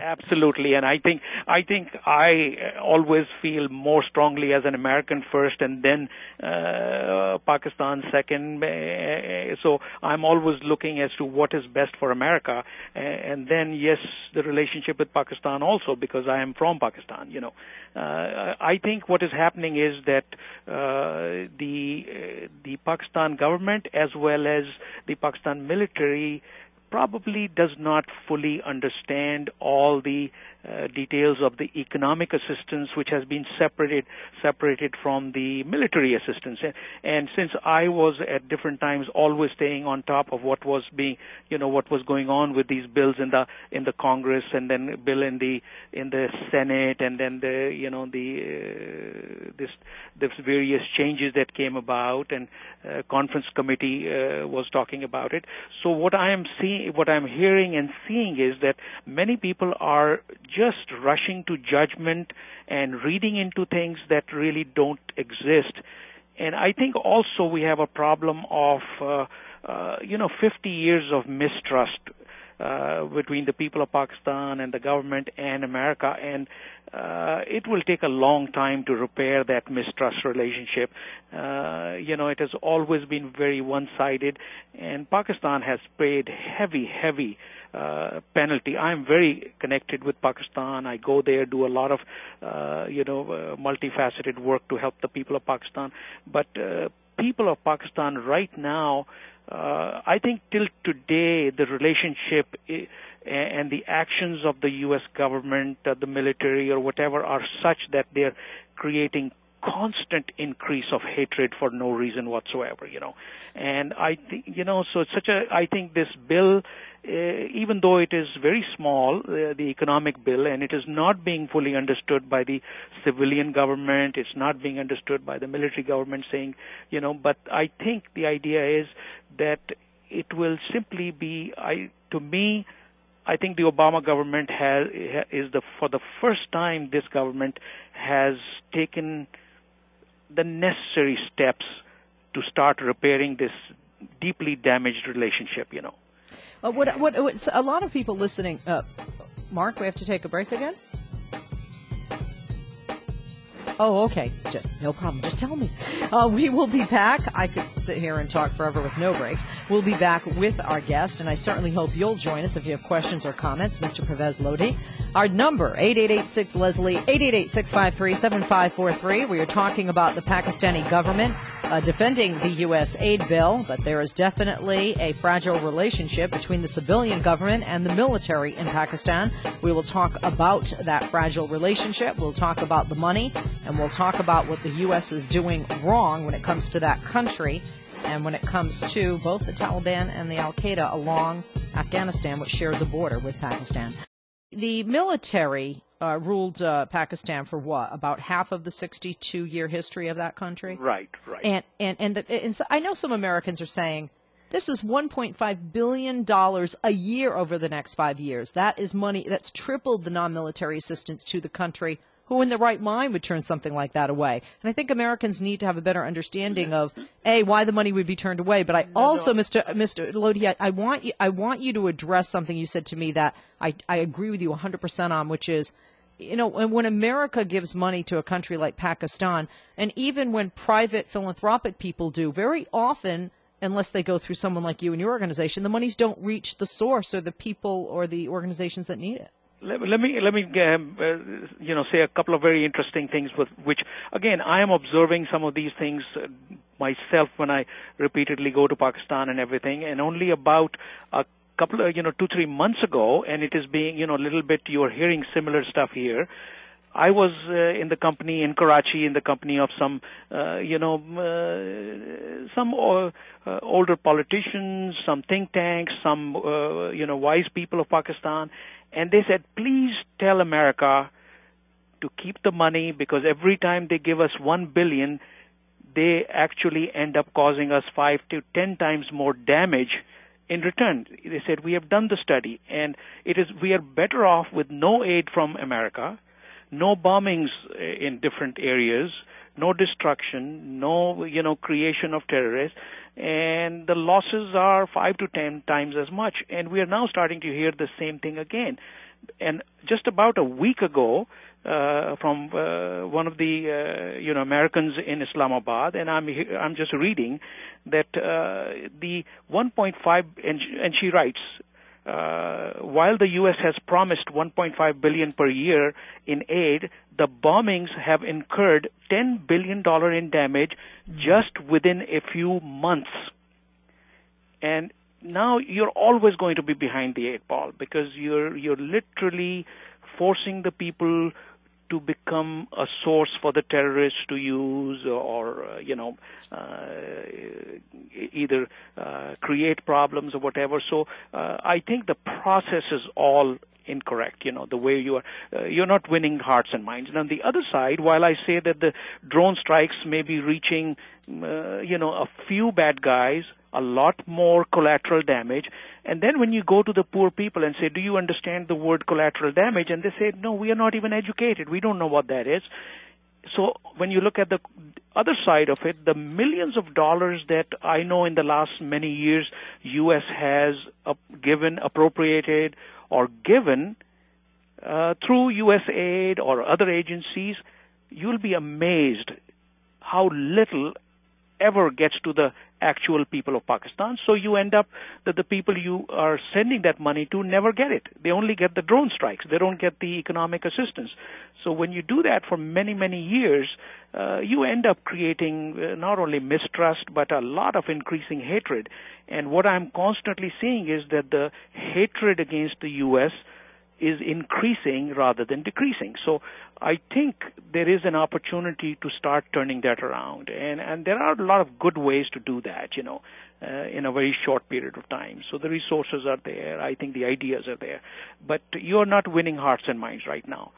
Absolutely, and I think I always feel more strongly as an American first, and then Pakistan second. So I'm always looking as to what is best for America, and then yes, the relationship with Pakistan also, because I am from Pakistan. I think what is happening is that the Pakistan government as well as the Pakistan military probably does not fully understand all the details of the economic assistance, which has been separated from the military assistance. And since I was at different times always staying on top of what was what was going on with these bills in the Congress, and then bill in the Senate, and then this various changes that came about, and conference committee was talking about it. So what I'm hearing and seeing is that many people are just rushing to judgment and reading into things that really don't exist. And I think also we have a problem of 50 years of mistrust between the people of Pakistan and the government and America, and it will take a long time to repair that mistrust relationship. It has always been very one-sided, and Pakistan has paid heavy penalty. I'm very connected with Pakistan. I go there, do a lot of multifaceted work to help the people of Pakistan. But people of Pakistan right now, I think till today, the relationship and the actions of the U.S. government, the military, or whatever, are such that they're creating constant increase of hatred for no reason whatsoever. And I think so it's I think this bill, even though it is very small, the economic bill, and it is not being fully understood by the civilian government, it's not being understood by the military government, saying, but I think the idea is that it will simply be, I think the Obama government for the first time, this government has taken the necessary steps to start repairing this deeply damaged relationship. What a lot of people listening. Mark, we have to take a break again. Oh, okay. No problem. Just tell me. We will be back. I could sit here and talk forever with no breaks. We'll be back with our guest, and I certainly hope you'll join us if you have questions or comments. Mr. Pervaiz Lodhie. Our number, 888-6-LESLIE, 888-653-7543. We are talking about the Pakistani government defending the U.S. aid bill, but there is definitely a fragile relationship between the civilian government and the military in Pakistan. We will talk about that fragile relationship. We'll talk about the money, and we'll talk about what the U.S. is doing wrong when it comes to that country and when it comes to both the Taliban and the Al-Qaeda along Afghanistan, which shares a border with Pakistan. The military ruled Pakistan for what? About half of the 62-year history of that country? Right. And so I know some Americans are saying, this is $1.5 billion a year over the next 5 years. That is money that's tripled the non-military assistance to the country. Who in their right mind would turn something like that away? And I think Americans need to have a better understanding of, A, why the money would be turned away. But I also, Mr. Lodhie, I want you to address something you said to me that I agree with you 100% on, which is, when America gives money to a country like Pakistan, and even when private philanthropic people do, very often, unless they go through someone like you and your organization, the monies don't reach the source or the people or the organizations that need it. Let me say a couple of very interesting things with which, again, I am observing some of these things myself when I repeatedly go to Pakistan and everything, and only about a couple of, 2-3 months ago, and it is being, a little bit, you're hearing similar stuff here. I was in the company in Karachi, in the company of some, older politicians, some think tanks, some, wise people of Pakistan, and they said, please tell America to keep the money, because every time they give us $1 billion, they actually end up causing us 5 to 10 times more damage in return. They said, we have done the study, and we are better off with no aid from America, no bombings in different areas, no destruction, no, creation of terrorists, and the losses are 5 to 10 times as much. And we are now starting to hear the same thing again. And just about a week ago, from one of the Americans in Islamabad, and I'm just reading that the 1.5, and she writes, while the U.S. has promised $1.5 billion per year in aid, the bombings have incurred $10 billion in damage just within a few months. And now you're always going to be behind the eight ball, because you're literally forcing the people to become a source for the terrorists to use, or either create problems or whatever. So I think the process is all incorrect. The way you're not winning hearts and minds. And on the other side, while I say that the drone strikes may be reaching a few bad guys, a lot more collateral damage. And then when you go to the poor people and say, do you understand the word collateral damage? And they say, no, we are not even educated. We don't know what that is. So when you look at the other side of it, the millions of dollars that I know in the last many years U.S. has appropriated or given through USAID or other agencies, you'll be amazed how little ever gets to the actual people of Pakistan. So you end up that the people you are sending that money to never get it. They only get the drone strikes. They don't get the economic assistance. So when you do that for many, many years, you end up creating not only mistrust, but a lot of increasing hatred. And what I'm constantly seeing is that the hatred against the U.S. is increasing rather than decreasing. So I think there is an opportunity to start turning that around. And there are a lot of good ways to do that, in a very short period of time. So the resources are there. I think the ideas are there. But you're not winning hearts and minds right now.